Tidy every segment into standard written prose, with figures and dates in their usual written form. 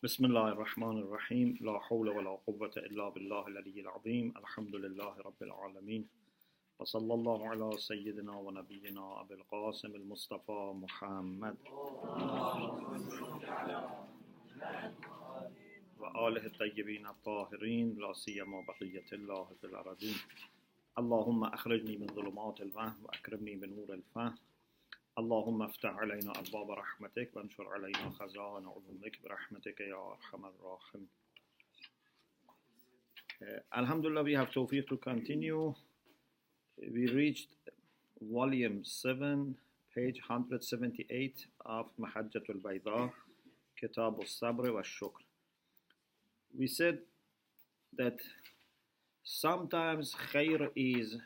بسم الله الرحمن الرحيم لا حول ولا قوة إلا بالله العلي العظيم الحمد لله رب العالمين وصلى الله على سيدنا ونبينا أبي القاسم المصطفى محمد وآله الطيبين الطاهرين لا سيما بقية الله في الأرضين اللهم أخرجني من ظلمات الوهم وأكرمني بنور الفهم اللهم افتح علينا أبواب رحمتك وانشر علينا خزائن علومك برحمتك يا أرحم الراحمين. Alhamdulillah, we have tawfiq to continue. We reached volume 7, page 178 of Al-Mahjjah al-Baydaa, Kitab al-Sabr wa Shukr. We said that sometimes Khayr is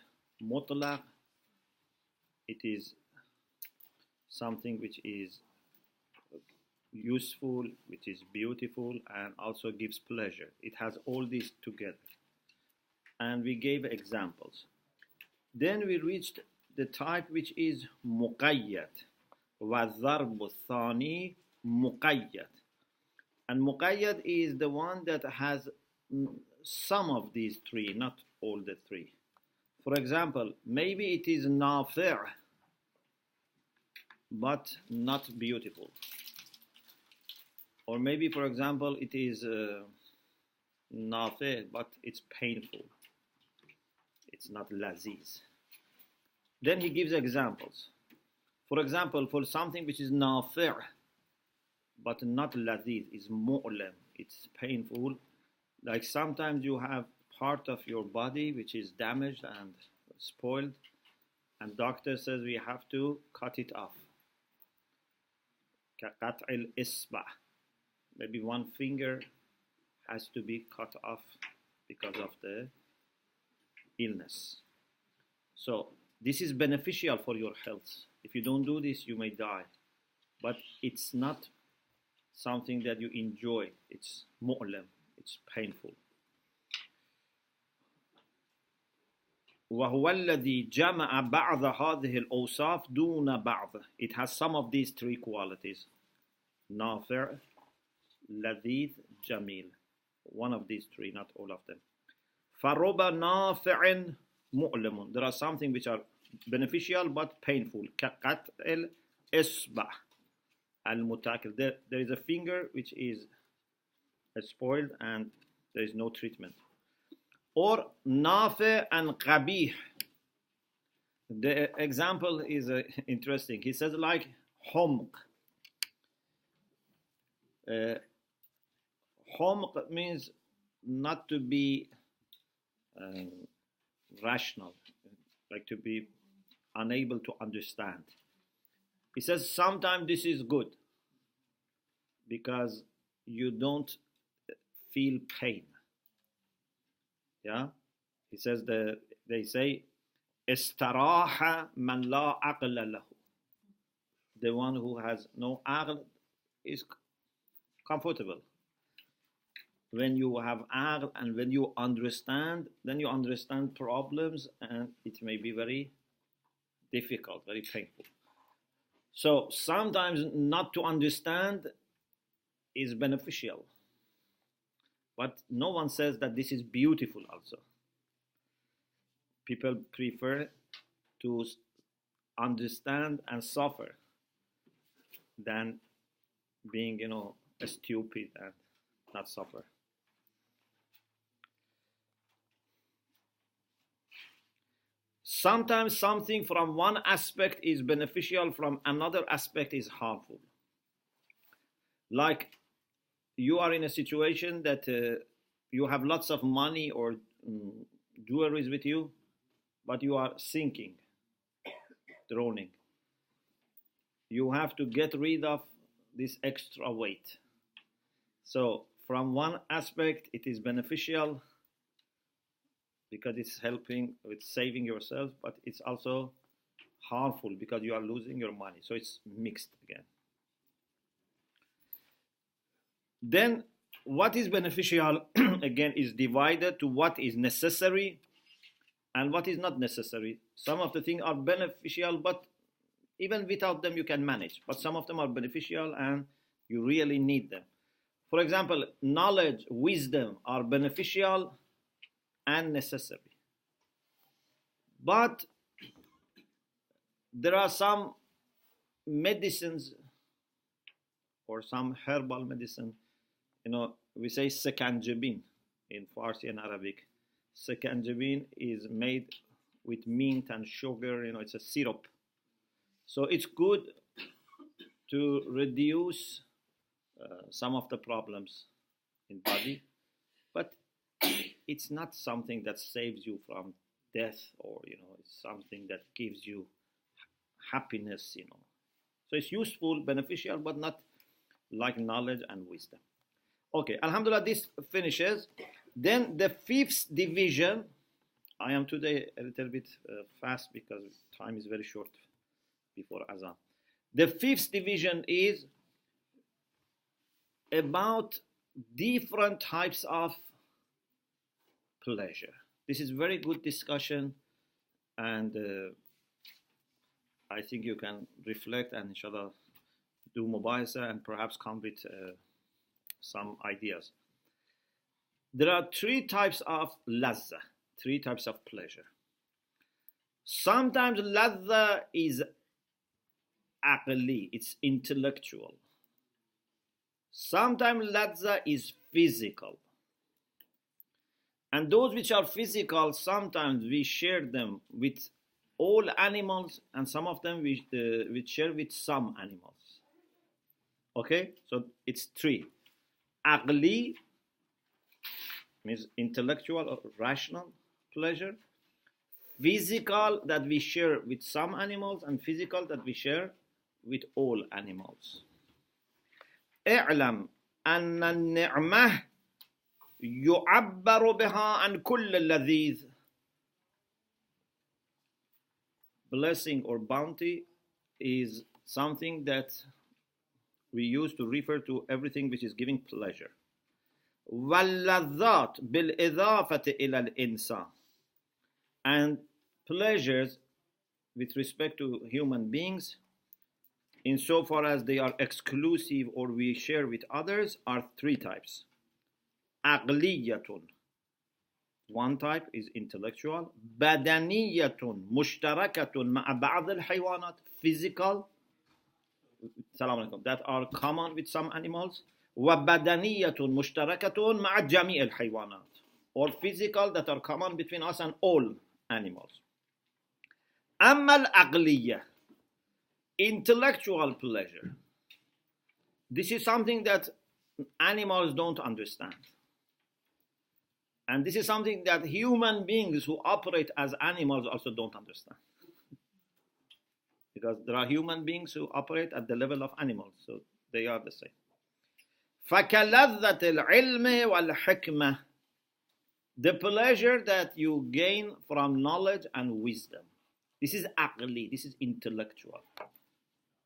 mutlaq, it is something which is useful, which is beautiful, and also gives pleasure. It has all these together. And we gave examples. Then we reached the type which is Muqayyad. وَالضَّرْبُ الثَّانِي Muqayyad. And Muqayyad is the one that has some of these three, not all the three. For example, maybe it is nafi' but not beautiful. Or maybe, for example, it is nafi' but it's painful. It's not laziz. Then he gives examples. For example, for something which is nafi' but not laziz, is mu'lam, it's painful. Like sometimes you have part of your body which is damaged and spoiled, and doctor says we have to cut it off. كَقَطْعِ الْإِصْبَعِ. Maybe one finger has to be cut off because of the illness. So this is beneficial for your health. If you don't do this, you may die. But it's not something that you enjoy. It's mu'lam, it's painful. وَهُوَ الَّذِي جَمَعَ بَعْضَ هَذِهِ الْأَوْصَافِ دُونَ بَعْض. It has some of these three qualities. نافع, لذيذ, jamil. One of these three, not all of them. فَرُبَ نَافِعٍ مُؤْلِمٌ. There are something which are beneficial but painful. كَقَطْعِ الْإِصْبَعِ الْمُتَاكِلِ. There is a finger which is spoiled and there is no treatment. Or nafi' and qabih. The example is interesting. He says like humq. Humq means not to be rational, like to be unable to understand. He says sometimes this is good because you don't feel pain. Yeah, he says they say استراح من لا عقل له. The one who has no aql is comfortable. When you have aql and when you understand, then you understand problems and it may be very difficult, very painful. So sometimes not to understand is beneficial. But no one says that this is beautiful also. People prefer to understand and suffer than being, stupid and not suffer. Sometimes something from one aspect is beneficial, from another aspect is harmful. Like you are in a situation that you have lots of money or jewelry with you, but you are sinking, drowning. You have to get rid of this extra weight. So from one aspect it is beneficial because it's helping with saving yourself, but it's also harmful because you are losing your money. So it's mixed again. Then what is beneficial again is divided to what is necessary and what is not necessary. Some of the things are beneficial, but even without them you can manage. But some of them are beneficial and you really need them. For example, knowledge, wisdom are beneficial and necessary. But there are some medicines or some herbal medicine, we say sekanjabin in Farsi and Arabic. Sekanjabin is made with mint and sugar, it's a syrup. So it's good to reduce some of the problems in body, but it's not something that saves you from death, or it's something that gives you happiness. So it's useful, beneficial, but not like knowledge and wisdom. Okay, alhamdulillah, this finishes. Then the fifth division, I am today a little bit fast because time is very short before Azan. The fifth division is about different types of pleasure. This is very good discussion, and I think you can reflect and inshallah do mubayasa and perhaps come with some ideas. There are three types of ladhdha, three types of pleasure. Sometimes ladhdha is aqli, it's intellectual. Sometimes ladhdha is physical. And those which are physical, sometimes we share them with all animals, and some of them we share with some animals. Okay, so it's three. Aqli means intellectual or rational pleasure. Physical that we share with some animals, and physical that we share with all animals. اعلم أن النعمة يعبر بها عن كل اللذيذ. Blessing or bounty is something that we use to refer to everything which is giving pleasure. واللذات بالإضافة إلى الإنسان. And pleasures with respect to human beings, insofar as they are exclusive or we share with others, are three types. Aqliyatun. One type is intellectual. Badaniyatun mushtarakatun ma'a ba'd al-haywanat. Physical. Assalamu alaikum. That are common with some animals. Wa badaniyatun mushtarakatun ma'a jami' al-haywanat. Or physical that are common between us and all animals. Amma al-aqliyah. Intellectual pleasure. This is something that animals don't understand. And this is something that human beings who operate as animals also don't understand. Because there are human beings who operate at the level of animals, so they are the same. فَكَلَذَّةِ الْعِلْمِ وَالْحِكْمَةِ. The pleasure that you gain from knowledge and wisdom. This is aqli, this is intellectual.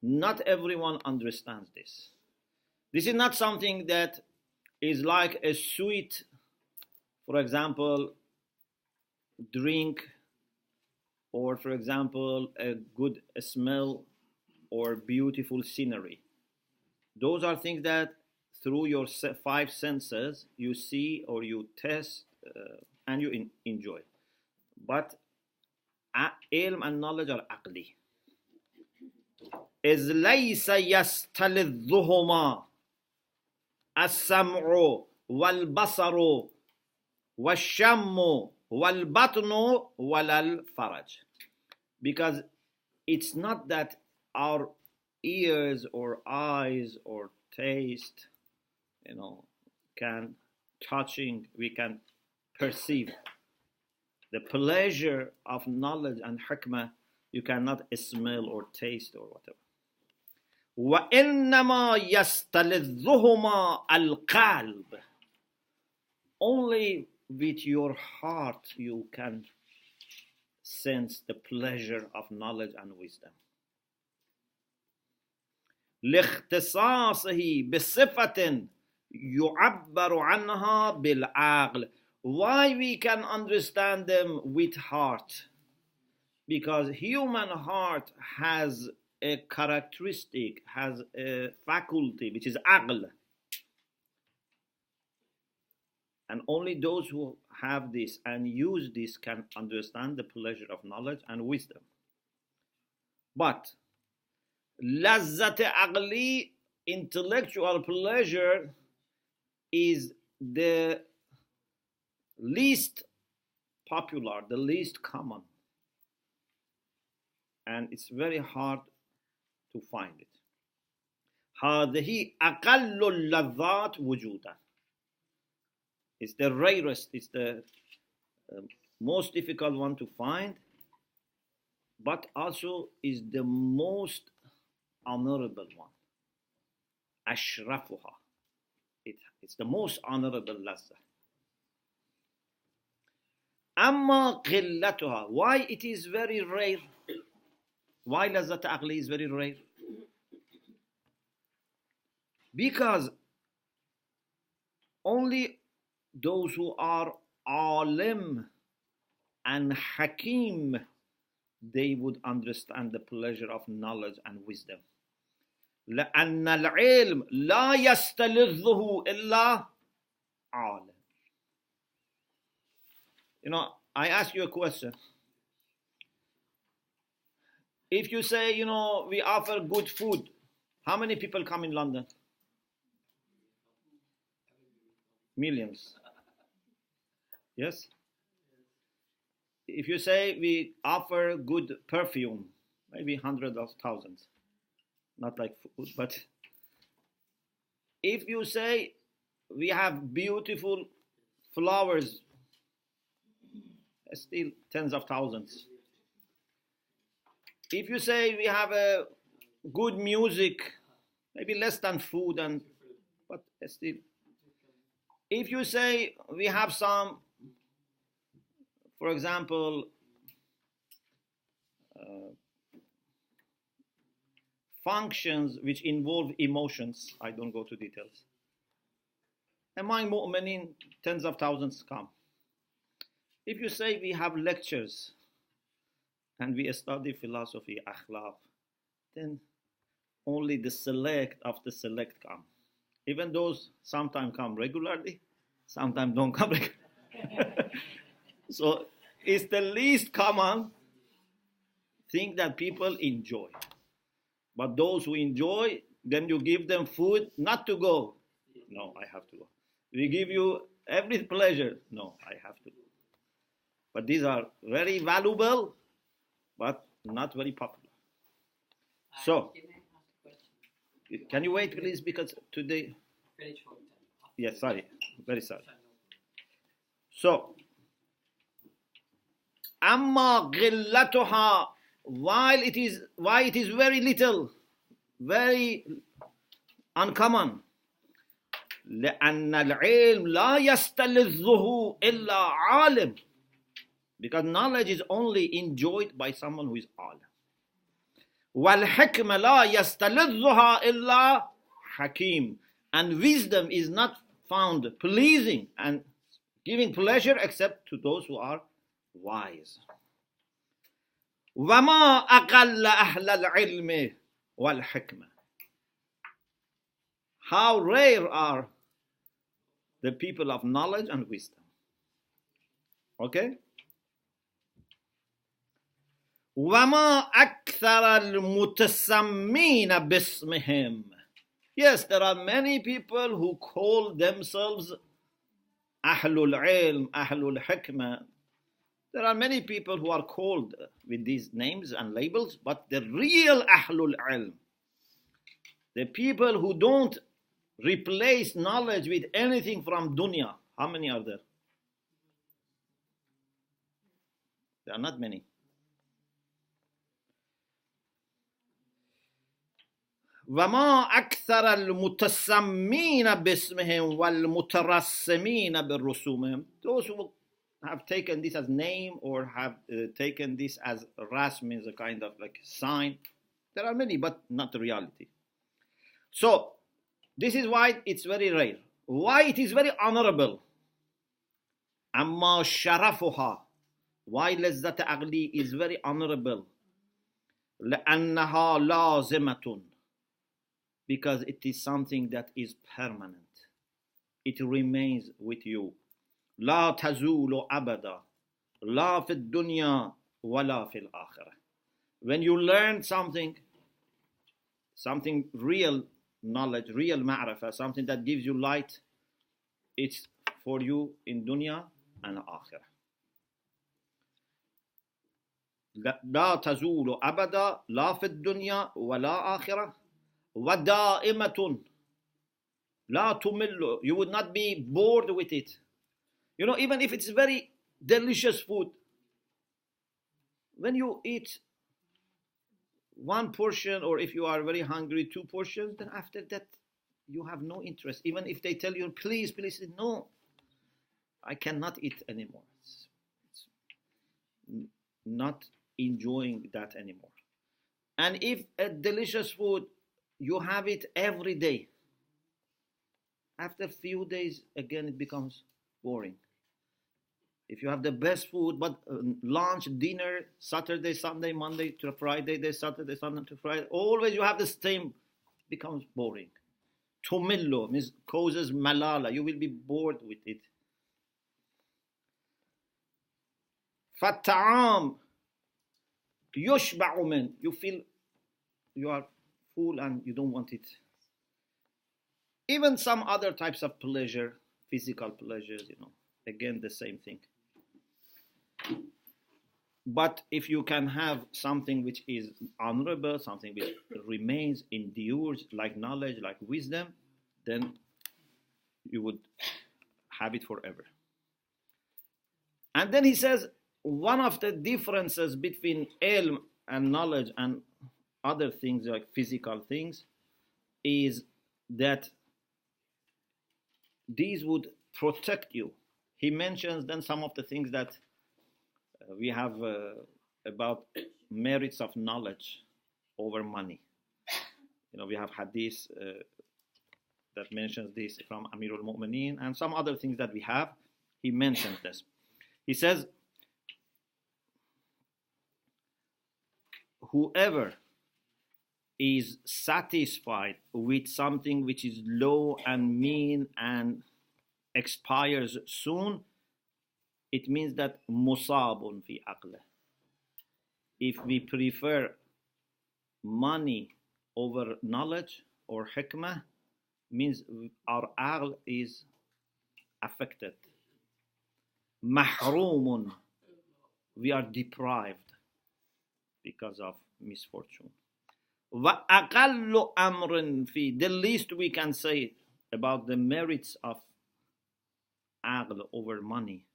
Not everyone understands this. This is not something that is like a sweet, for example, drink, or for example, a good smell or beautiful scenery. Those are things that through your five senses you see or you taste and you enjoy. But ilm and knowledge are aqli. إذ ليس يستلذهما السمع والبصر والشم والبطن ولا الفرج. Because it's not that our ears or eyes or taste, we can perceive. The pleasure of knowledge and hikmah, you cannot smell or taste or whatever. وَإِنَّمَا يَسْتَلِذُّهُمَا الْقَلْبِ. Only with your heart you can sense the pleasure of knowledge and wisdom. لِاخْتِصَاصِهِ بِصِفَةٍ يُعَبَّرُ عَنْهَا بِالْعَقْلِ. Why we can understand them with heart? Because human heart has a characteristic, has a faculty, which is aql. And only those who have this and use this can understand the pleasure of knowledge and wisdom. But ladhdha aqli, intellectual pleasure, is the least popular, the least common. And it's very hard to find it. هذه أقل اللذات وجودا. It's the rarest, it's the most difficult one to find, but also is the most honorable one. أشرفها. It's the most honorable ladhdha. أما قلتها. Why it is very rare? Why ladhdha aqli is very rare? Because only those who are alim and hakim, they would understand the pleasure of knowledge and wisdom. لأن العلم لا يستلذه إلا عالم. You know, I ask you a question. If you say, you know, we offer good food, how many people come in London? Millions. Yes? If you say we offer good perfume, maybe hundreds of thousands. Not like food, but if you say we have beautiful flowers, still tens of thousands. If you say we have a good music, maybe less than food, but still. If you say we have some, for example, functions which involve emotions, I don't go to details. Among mu'minin, tens of thousands come. If you say we have lectures and we study philosophy, Akhlaq, then only the select of the select come. Even those sometimes come regularly, sometimes don't come regularly. So it's the least common thing that people enjoy. But those who enjoy, then you give them food not to go. No, I have to go. We give you every pleasure. No, I have to go. But these are very valuable, but not very popular. So, can you wait, please? Because today. Yes, sorry. Very sorry. So, amma qillatuha, why it is very little, very uncommon. لأن العلم لا يستلذه إلا عالم. Because knowledge is only enjoyed by someone who is alim. وَالْحِكْمَ لَا يَسْتَلِذُّهَا إِلَّا حَكِيم. And wisdom is not found pleasing and giving pleasure except to those who are wise. وَمَا أَقَلَّ أَهْلَ الْعِلْمِ وَالْحِكْمَةِ. How rare are the people of knowledge and wisdom. Okay? وَمَا أَكْثَرَ الْمُتَسَمِّينَ بِاسْمِهِمْ. Yes, there are many people who call themselves Ahlul Ilm, Ahlul Hikmah. There are many people who are called with these names and labels, but the real Ahlul Ilm, the people who don't replace knowledge with anything from dunya, how many are there? There are not many. وَمَا أَكْثَرَ الْمُتَسَمِّينَ بِاسْمِهِمْ وَالْمُتَرَسِّمِينَ بِالرُّسُومِهِمْ. Those who have taken this as name or have taken this as rasm, means a kind of like sign. There are many, but not the reality. So, this is why it's very rare. Why it is very honorable. أَمَّا شَرَفُهَا. Why ladhdha aqli is very honorable. لَأَنَّهَا لَازِمَةٌ. Because it is something that is permanent. It remains with you. لا تزول أبدا لا في الدنيا ولا في الآخرة. When you learn something real knowledge, real ma'rifah, something that gives you light, it's for you in dunya and akhirah. لا تزول أبدا لا في الدنيا ولا آخرة ودائمة لا تمل. You would not be bored with it. You know, even if it's very delicious food, when you eat one portion, or if you are very hungry, 2 portions, then after that you have no interest. Even if they tell you, please, no, I cannot eat anymore. It's not enjoying that anymore. And if a delicious food, you have it every day, after a few days, again, it becomes boring. If you have the best food, but lunch, dinner, Saturday, Sunday, Monday to Friday, Saturday, Sunday to Friday, always you have the same, becomes boring. Tumillo means causes malala. You will be bored with it. Fatta'am yushba'u min. You feel you are full and you don't want it. Even some other types of pleasure, physical pleasures, you know, again the same thing. But if you can have something which is honorable, something which remains, endures, like knowledge, like wisdom, then you would have it forever. And then he says, one of the differences between ilm and knowledge and other things like physical things is that these would protect you. He mentions then some of the things that we have about merits of knowledge over money. You know, we have hadith that mentions this from Amirul Mu'mineen and some other things that we have. He mentions this. He says, whoever is satisfied with something which is low and mean and expires soon, it means that musabun fi aqlah. If we prefer money over knowledge or hikmah, means our aql is affected. Mahrumun, we are deprived because of misfortune. Wa aqallu amrin fi, the least we can say about the merits of aql over money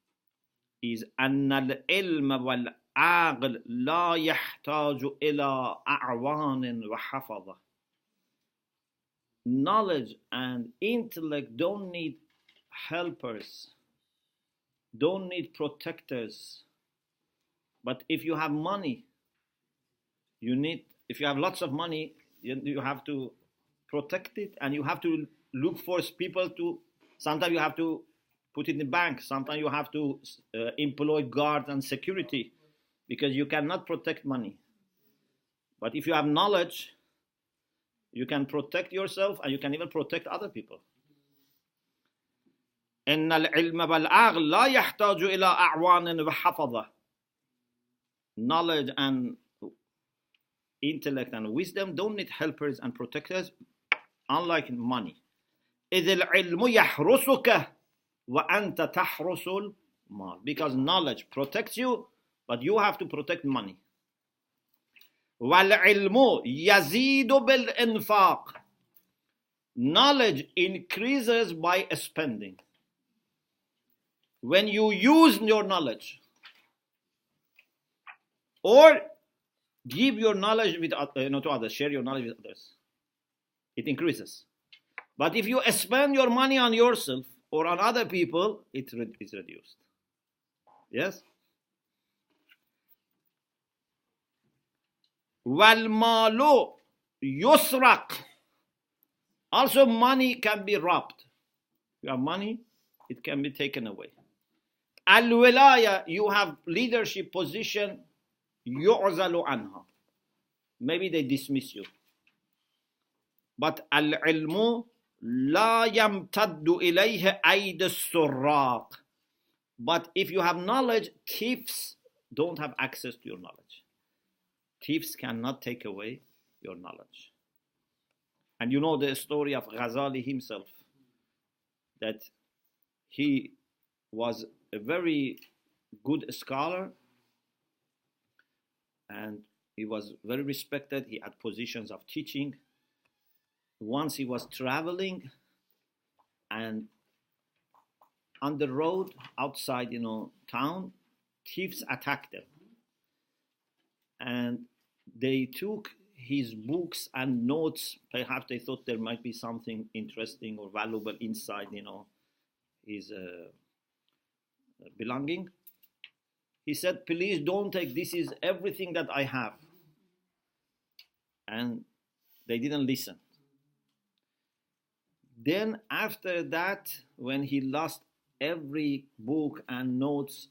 is أن العلم والعقل لا يحتاج إلى أعوان وحفظة. Knowledge and intellect don't need helpers, don't need protectors. But if you have money, if you have lots of money, you have to protect it, and you have to look for people to, sometimes you have to put it in the bank, sometimes you have to employ guards and security, because you cannot protect money. But if you have knowledge, you can protect yourself and you can even protect other people. إن العلم والعقل لا يحتاج إلى أعوان وحفظة. Knowledge and intellect and wisdom don't need helpers and protectors, unlike money. إذ العلم يحرسك وأنت تحرس المال. Because knowledge protects you, but you have to protect money. وَالْعِلْمُ يَزِيدُ بِالْإِنْفَاقِ. Knowledge increases by spending. When you use your knowledge or give your knowledge with to others, share your knowledge with others, it increases. But if you spend your money on yourself or on other people, it is reduced. Yes? وَالْمَالُ يُسْرَقْ. Also money can be robbed. You have money, it can be taken away. Al-wilaya, you have leadership position, يُعْزَلُ عَنْهَا. Maybe they dismiss you. But al-ilmu لا يمتد إليه أيد السراق. But if you have knowledge, thieves don't have access to your knowledge. Thieves cannot take away your knowledge. And you know the story of Ghazali himself, that he was a very good scholar and he was very respected. He had positions of teaching. Once he was traveling and on the road outside, town, thieves attacked him. And they took his books and notes. Perhaps they thought there might be something interesting or valuable inside, his belonging. He said, please don't take, this is everything that I have. And they didn't listen. Then after that, when he lost every book and notes,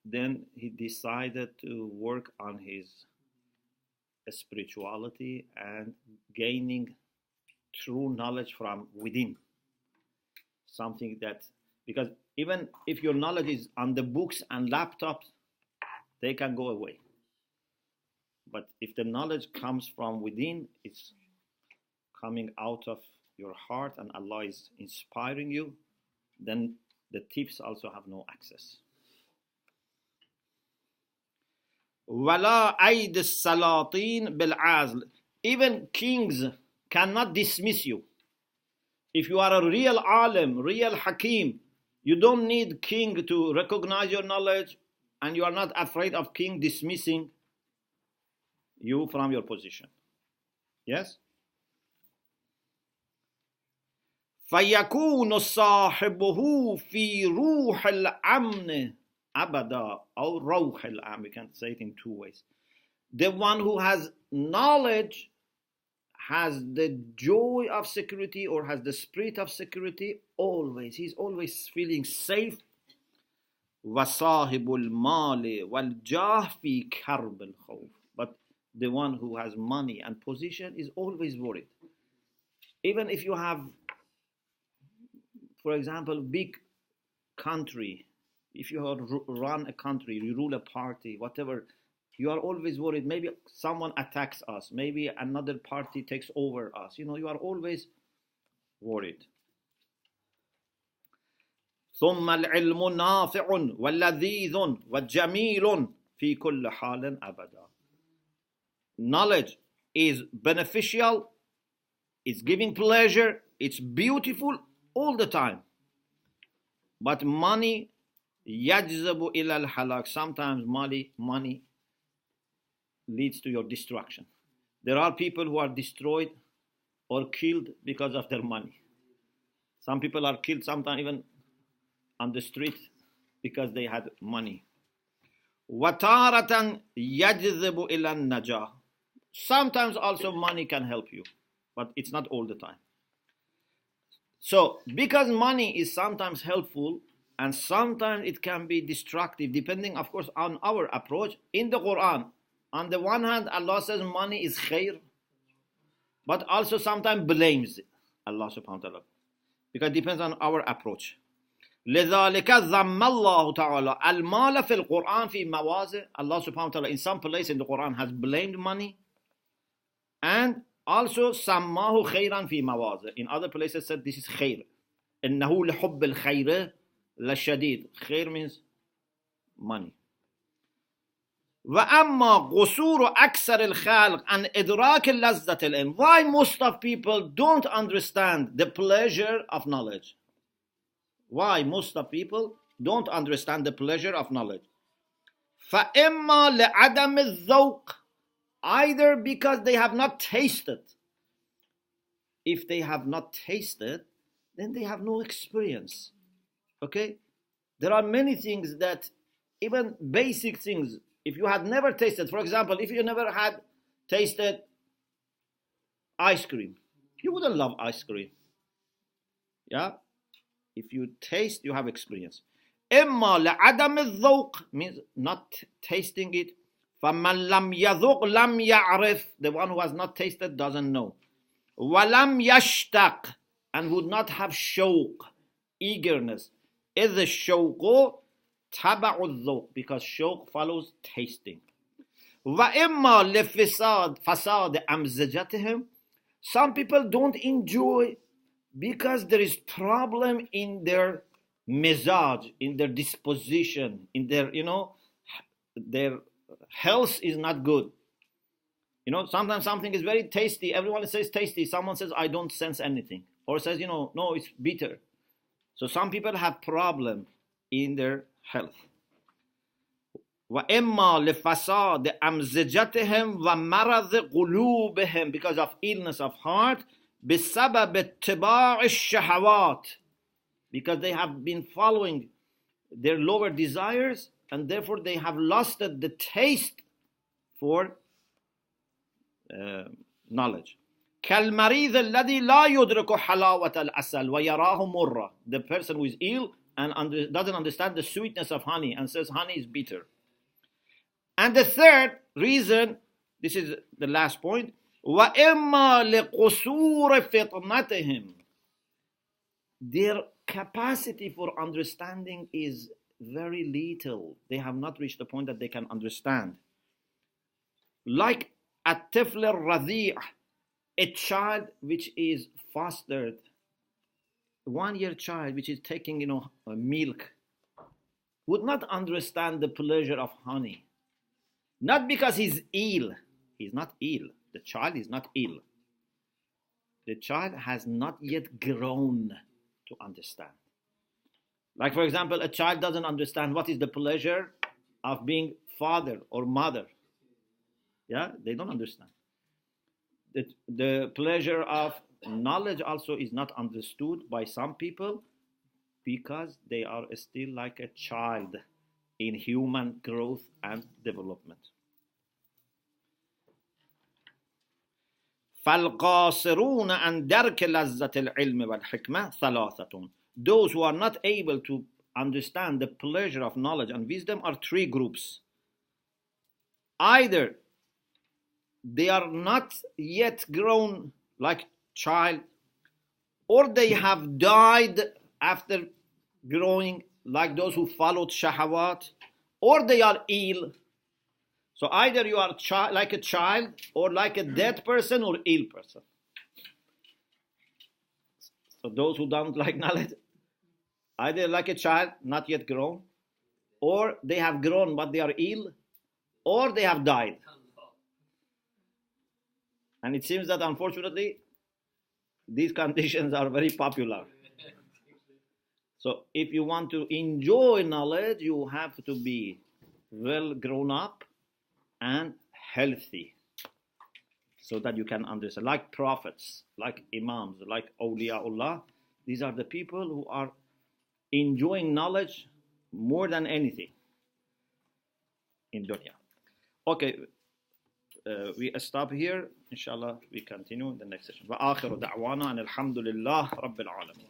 then he decided to work on his spirituality and gaining true knowledge from within. Something that, because even if your knowledge is on the books and laptops, they can go away. But if the knowledge comes from within, it's coming out of your heart and Allah is inspiring you, then the thieves also have no access. وَلَا أَيْدِ السَّلَاطِينَ بِالْعَازْلِ. Even kings cannot dismiss you. If you are a real alim, real hakim, you don't need king to recognize your knowledge, and you are not afraid of king dismissing you from your position. Yes? فَيَكُونُ صَاحِبُهُ فِي رُوحِ الْأَمْنِ أَبَدًا or روح الأمن. We can say it in two ways. The one who has knowledge has the joy of security or has the spirit of security always. He's always feeling safe. وَصَاحِبُ الْمَالِ وَالْجَاهِ فِي كَرْبِ الْخَوْفِ. But the one who has money and position is always worried. Even if you have, for example, big country, if you run a country, you rule a party, whatever, you are always worried. Maybe someone attacks us. Maybe another party takes over us. You are always worried. ثُمَّ الْعِلْمُ نَافِعٌ وَلَذِيذٌ وَجَمِيلٌ فِي كُلِّ حَالٍ أَبَدًا. Knowledge is beneficial, it's giving pleasure, it's beautiful all the time. But money, يَجْذَبُ إِلَى الْحَلَاكِ. Sometimes money leads to your destruction. There are people who are destroyed or killed because of their money. Some people are killed sometimes even on the street because they had money. وَتَارَةً يَجْذَبُ إِلَى النَّجَاةِ. Sometimes also money can help you, but it's not all the time. So, because money is sometimes helpful and sometimes it can be destructive, depending, of course, on our approach. In the Quran, on the one hand, Allah says money is khayr, but also sometimes blames Allah subhanahu wa ta'ala, because it depends on our approach. لذلك ذم الله تعالى المال في القرآن في مواضع. Allah subhanahu wa ta'ala in some place in the Quran has blamed money, and also سماه خيرا في مواضع. In other places said this is khayr. إنه لحب الخير لشديد. Khayr means money. وأما قصور أكثر الخلق عن إدراك لذة العلم. Why most of people don't understand the pleasure of knowledge? Why most of people don't understand the pleasure of knowledge? فإما لعدم الذوق. Either because they have not tasted. If they have not tasted, then they have no experience. Okay? There are many things that, even basic things, if you had never tasted, for example, if you never had tasted ice cream, you wouldn't love ice cream. Yeah? If you taste, you have experience. إما لعدم الذوق means not tasting it. فَمَنْ لَمْ يَذُقْ لَمْ يَعْرِفْ. The one who has not tasted doesn't know. وَلَمْ يَشْتَقْ. And would not have shawq, eagerness. إذ الشوق تبع الذوق, because shawq follows tasting. وإما لفساد أمزجتهم, some people don't enjoy because there is problem in their mizaj, in their disposition, in their, their health is not good. Sometimes something is very tasty. Everyone says tasty. Someone says, I don't sense anything. Or says, no, it's bitter. So some people have problem in their health. وَإِمَّا لِفَسَادِ أَمْزِجَتِهِمْ وَمَرَضِ قُلُوبِهِمْ, because of illness of heart, بِسَبَبِ اتِّبَاعِ الشَّهَوَاتِ, because they have been following their lower desires, and therefore they have lost the taste for knowledge. كالمريض الذي لا يدرك حلاوة العسل ويراه مرة, the person who is ill and doesn't understand the sweetness of honey and says honey is bitter. And the third reason, this is the last point, وَإِمَّا لِقُصُورِ فِطْنَتِهِمْ, their capacity for understanding is very little. They have not reached the point that they can understand. Like الطفل الرضيع, a child which is fostered, 1 year child which is taking, milk, would not understand the pleasure of honey. Not because he's ill. He's not ill. The child is not ill. The child has not yet grown to understand. Like, for example, a child doesn't understand what is the pleasure of being father or mother. Yeah, they don't understand. The pleasure of knowledge also is not understood by some people because they are still like a child in human growth and development. فَالْقَاصِرُونَ عَنْ دَرْكِ لَذَّةِ الْعِلْمِ وَالْحِكْمَةِ ثَلَاثَةٌ, those who are not able to understand the pleasure of knowledge and wisdom are three groups. Either they are not yet grown like child, or they have died after growing like those who followed shahawat, or they are ill. So either you are like a child, or like a dead person, or ill person. So those who don't like knowledge, either like a child, not yet grown, or they have grown but they are ill, or they have died. And it seems that unfortunately, these conditions are very popular. So if you want to enjoy knowledge, you have to be well grown up and healthy so that you can understand. Like prophets, like imams, like awliyaullah, these are the people who are enjoying knowledge more than anything in dunya. Okay, we stop here. Inshallah, we continue in the next session. وآخر دعوانا أن الحمد لله رب العالمين.